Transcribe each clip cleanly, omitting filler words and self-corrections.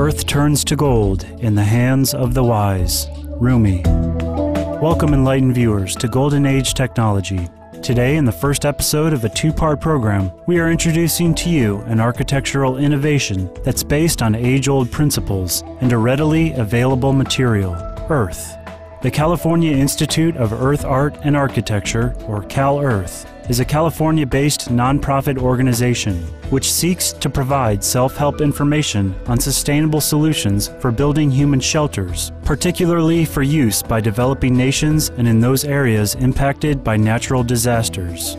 earth turns to gold in the hands of the wise. Rumi. Welcome, enlightened viewers, to Golden Age Technology. Today, in the first episode of a two-part program, we are introducing to you an architectural innovation that's based on age-old principles and a readily available material, earth. The California Institute of Earth Art and Architecture, or CalEarth, is a California-based nonprofit organization which seeks to provide self-help information on sustainable solutions for building human shelters, particularly for use by developing nations and in those areas impacted by natural disasters.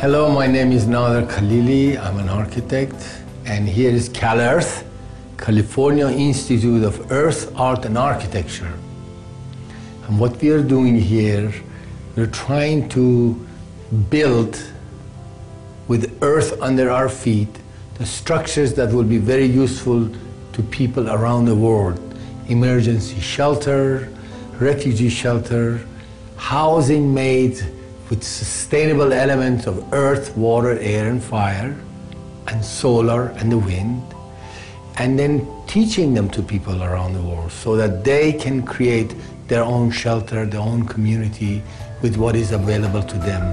Hello, my name is Nader Khalili. I'm an architect, and here is CalEarth, California Institute of Earth, Art and Architecture. And what we are doing here, we're trying to build with earth under our feet the structures that will be very useful to people around the world. Emergency shelter, refugee shelter, housing made with sustainable elements of earth, water, air and fire, and solar and the wind, and then teaching them to people around the world so that they can create their own shelter, their own community with what is available to them.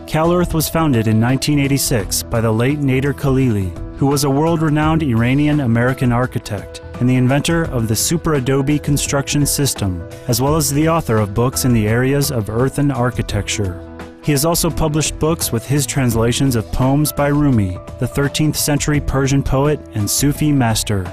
CalEarth was founded in 1986 by the late Nader Khalili, who was a world-renowned Iranian-American architect and the inventor of the Super Adobe construction system, as well as the author of books in the areas of earth and architecture. He has also published books with his translations of poems by Rumi, the 13th century Persian poet and Sufi master.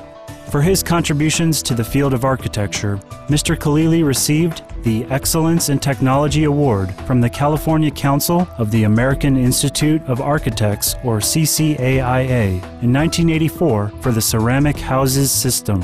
For his contributions to the field of architecture, Mr. Khalili received the Excellence in Technology Award from the California Council of the American Institute of Architects, or CCAIA, in 1984 for the ceramic houses system.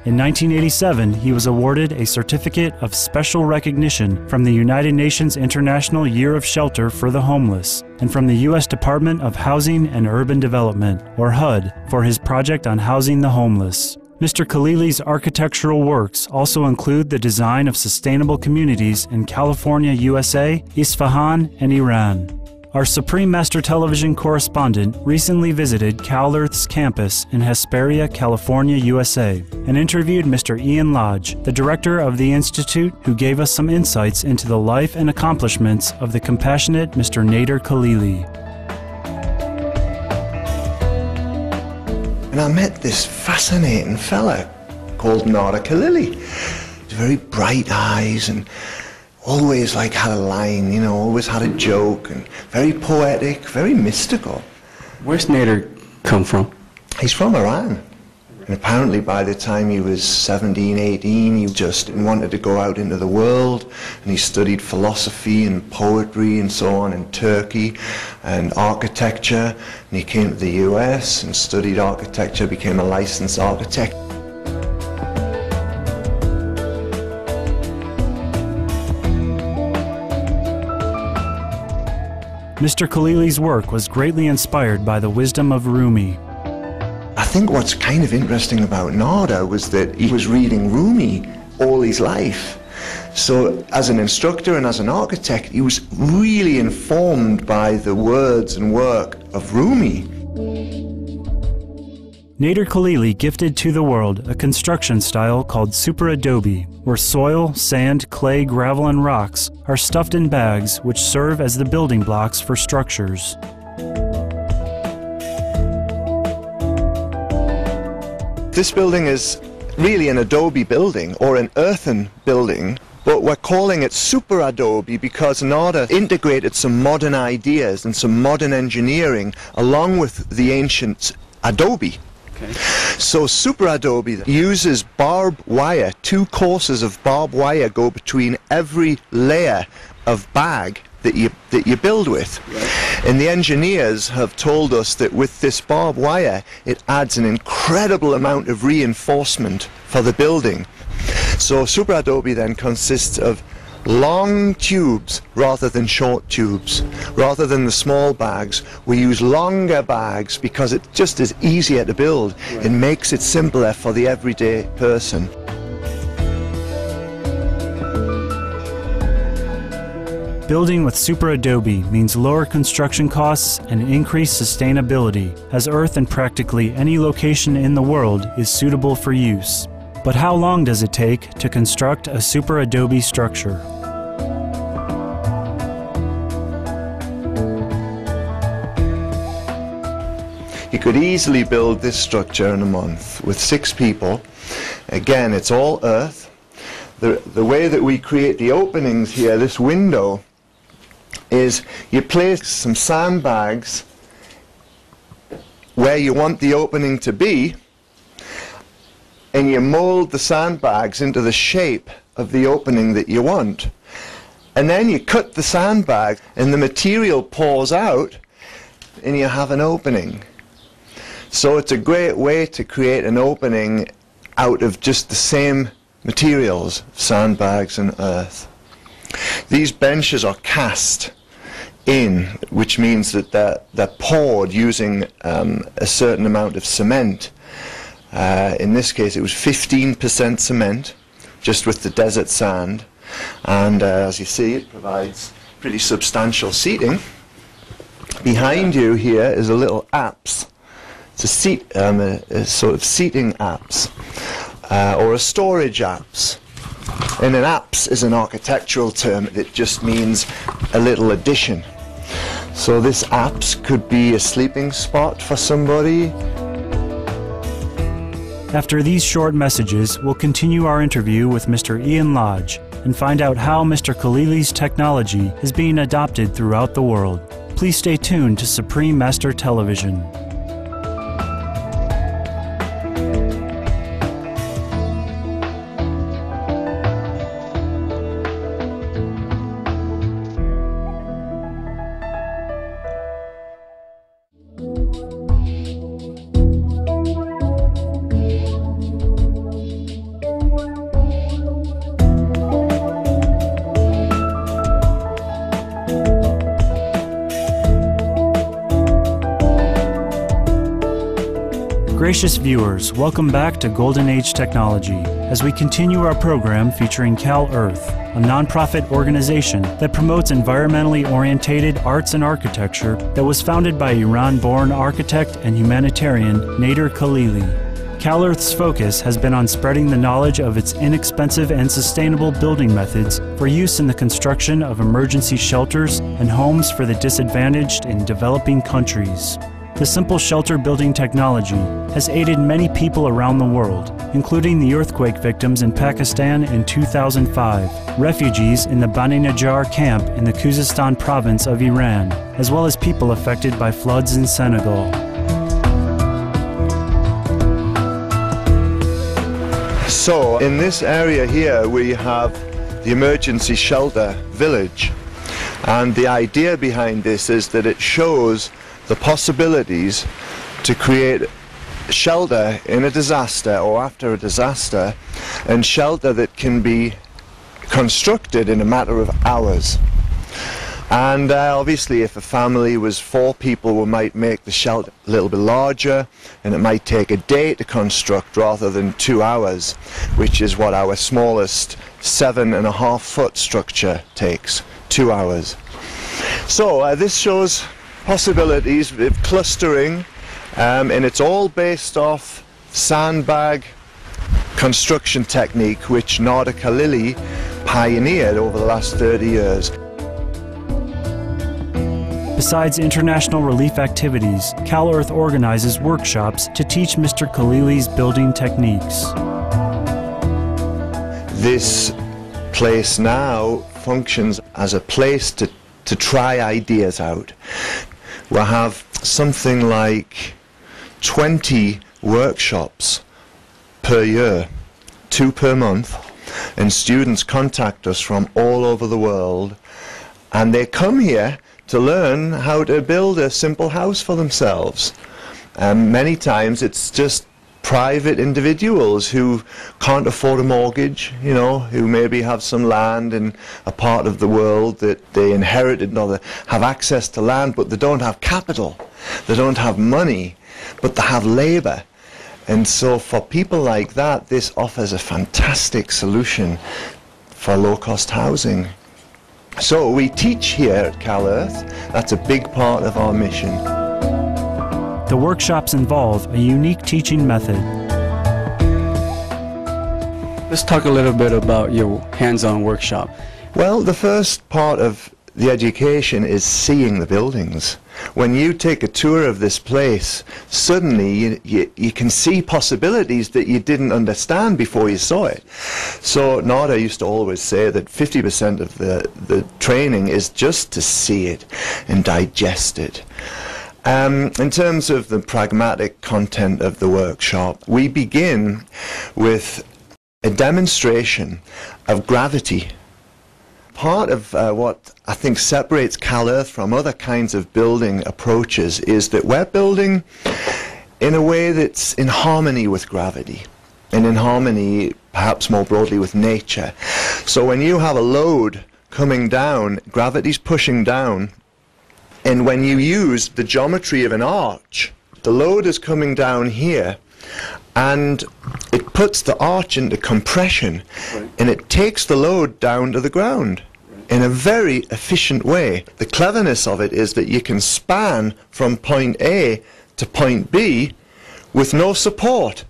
In 1987, he was awarded a Certificate of Special Recognition from the United Nations International Year of Shelter for the Homeless and from the U.S. Department of Housing and Urban Development, or HUD, for his project on housing the homeless. Mr. Khalili's architectural works also include the design of sustainable communities in California, USA, Isfahan, and Iran. Our Supreme Master Television correspondent recently visited CalEarth's campus in Hesperia, California, USA, and interviewed Mr. Ian Lodge, the director of the Institute, who gave us some insights into the life and accomplishments of the compassionate Mr. Nader Khalili. And I met this fascinating fella called Nader Khalili. Very bright eyes and always had a line, always had a joke, and very poetic, very mystical. Where's Nader come from? He's from Iran. And apparently by the time he was 17, 18, he just wanted to go out into the world, and he studied philosophy and poetry and so on in Turkey and architecture, and he came to the US and studied architecture, became a licensed architect. Mr. Khalili's work was greatly inspired by the wisdom of Rumi. I think what's kind of interesting about Nader was that he was reading Rumi all his life. So as an instructor and as an architect, he was really informed by the words and work of Rumi. Nader Khalili gifted to the world a construction style called Super Adobe, where soil, sand, clay, gravel, and rocks are stuffed in bags which serve as the building blocks for structures. This building is really an adobe building, or an earthen building, but we're calling it Super Adobe because Nader integrated some modern ideas and some modern engineering along with the ancient adobe. So Super Adobe uses barbed wire. 2 courses of barbed wire go between every layer of bag that you build with. Right. And the engineers have told us that with this barbed wire, it adds an incredible amount of reinforcement for the building. So Super Adobe then consists of long tubes rather than short tubes. Rather than the small bags, we use longer bags because it just is easier to build. Right. It makes it simpler for the everyday person. Building with Super Adobe means lower construction costs and increased sustainability, as earth in practically any location in the world is suitable for use. But how long does it take to construct a Super Adobe structure? You could easily build this structure in a month with 6 people. Again, it's all earth. The way that we create the openings here, this window, is you place some sandbags where you want the opening to be, and you mold the sandbags into the shape of the opening that you want. And then you cut the sandbag and the material pours out and you have an opening. So it's a great way to create an opening out of just the same materials, sandbags and earth. These benches are cast in, which means that they're poured using a certain amount of cement. In this case it was 15% cement, just with the desert sand, and as you see, it provides pretty substantial seating. Behind you here is a little apse. It's a sort of seating apse, or a storage apse. And an apse is an architectural term that just means a little addition. So this apse could be a sleeping spot for somebody. After these short messages, we'll continue our interview with Mr. Ian Lodge and find out how Mr. Khalili's technology is being adopted throughout the world. Please stay tuned to Supreme Master Television. Gracious viewers, welcome back to Golden Age Technology as we continue our program featuring CalEarth, a nonprofit organization that promotes environmentally orientated arts and architecture that was founded by Iran-born architect and humanitarian Nader Khalili. CalEarth's focus has been on spreading the knowledge of its inexpensive and sustainable building methods for use in the construction of emergency shelters and homes for the disadvantaged in developing countries. The simple shelter building technology has aided many people around the world, including the earthquake victims in Pakistan in 2005, refugees in the Bani Najjar camp in the Khuzestan province of Iran, as well as people affected by floods in Senegal. So in this area here we have the emergency shelter village, and the idea behind this is that it shows the possibilities to create shelter in a disaster or after a disaster, and shelter that can be constructed in a matter of hours. And obviously if a family was 4 people, we might make the shelter a little bit larger, and it might take a day to construct rather than 2 hours, which is what our smallest 7.5 foot structure takes, 2 hours. So this shows possibilities of clustering, and it's all based off sandbag construction technique which Nader Khalili pioneered over the last 30 years. Besides international relief activities, CalEarth organizes workshops to teach Mr. Khalili's building techniques. This place now functions as a place to try ideas out. We'll have something like 20 workshops per year, 2 per month, and students contact us from all over the world, and they come here to learn how to build a simple house for themselves. And many times it's just private individuals who can't afford a mortgage, you know, who maybe have some land in a part of the world that they inherited, or they have access to land but they don't have capital, they don't have money, but they have labor. And so for people like that, this offers a fantastic solution for low-cost housing. So we teach here at CalEarth. That's a big part of our mission. The workshops involve a unique teaching method. Let's talk a little bit about your hands-on workshop. Well, the first part of the education is seeing the buildings. When you take a tour of this place, suddenly you can see possibilities that you didn't understand before you saw it. So Nada used to always say that 50% of the training is just to see it and digest it. In terms of the pragmatic content of the workshop, we begin with a demonstration of gravity. Part of what I think separates CalEarth from other kinds of building approaches is that we're building in a way that's in harmony with gravity, and in harmony perhaps more broadly with nature. So when you have a load coming down, gravity's pushing down, and when you use the geometry of an arch, the load is coming down here, and it puts the arch into compression, and it takes the load down to the ground in a very efficient way. The cleverness of it is that you can span from point A to point B with no support,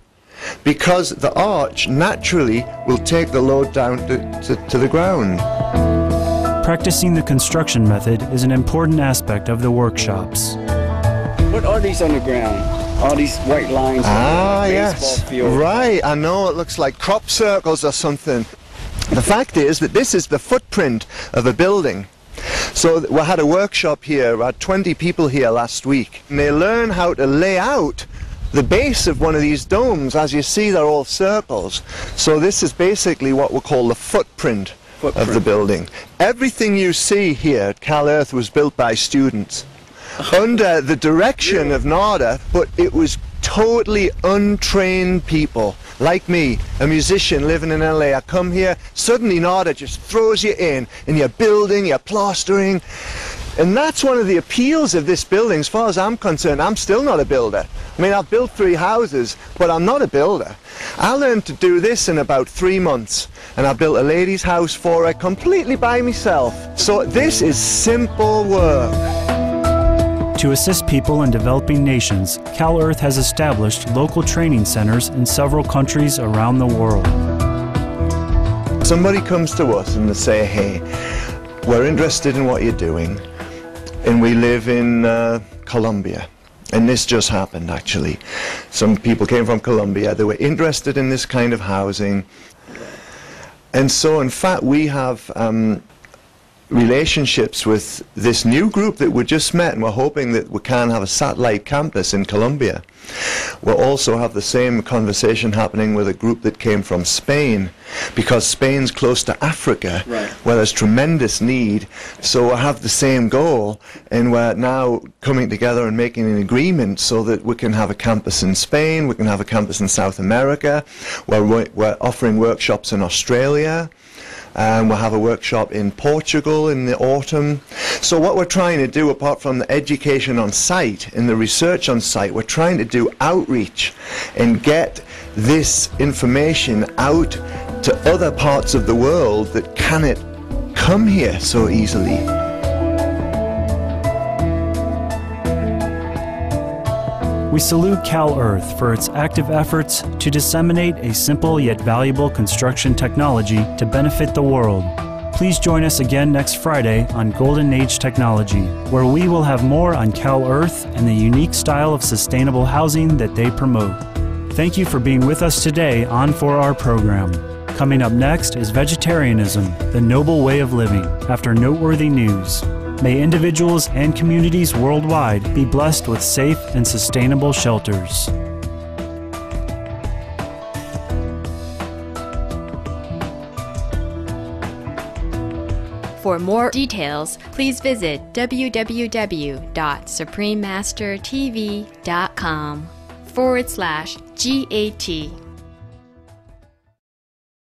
because the arch naturally will take the load down to the ground. Practicing the construction method is an important aspect of the workshops. What are these on the ground? All these white lines on the baseball field. Right, I know it looks like crop circles or something. The fact is that this is the footprint of a building. So we had a workshop here, we had 20 people here last week, and they learn how to lay out the base of one of these domes. As you see, they're all circles. So this is basically what we call the footprint of the building. Everything you see here at CalEarth was built by students under the direction of Nada, but it was totally untrained people like me, a musician living in LA. I come here, suddenly Nada just throws you in, and you're building, you're plastering. And that's one of the appeals of this building. As far as I'm concerned, I'm still not a builder. I mean, I've built 3 houses, but I'm not a builder. I learned to do this in about 3 months, and I built a lady's house for her completely by myself. So this is simple work. To assist people in developing nations, CalEarth has established local training centers in several countries around the world. Somebody comes to us and they say, hey, we're interested in what you're doing, and we live in Colombia. And this just happened, actually. Some people came from Colombia, they were interested in this kind of housing. And so, in fact, we have relationships with this new group that we just met, and we're hoping that we can have a satellite campus in Colombia. We'll also have the same conversation happening with a group that came from Spain, because Spain's close to Africa, where there's tremendous need. So we'll have the same goal, and we're now coming together and making an agreement so that we can have a campus in Spain, we can have a campus in South America, we're offering workshops in Australia. We'll have a workshop in Portugal in the autumn. So what we're trying to do, apart from the education on site and the research on site, we're trying to do outreach and get this information out to other parts of the world that cannot come here so easily. We salute CalEarth for its active efforts to disseminate a simple yet valuable construction technology to benefit the world. Please join us again next Friday on Golden Age Technology, where we will have more on CalEarth and the unique style of sustainable housing that they promote. Thank you for being with us today on For Our program. Coming up next is Vegetarianism, the Noble Way of Living, after noteworthy news. May individuals and communities worldwide be blessed with safe and sustainable shelters. For more details, please visit www.suprememastertv.com/GAT.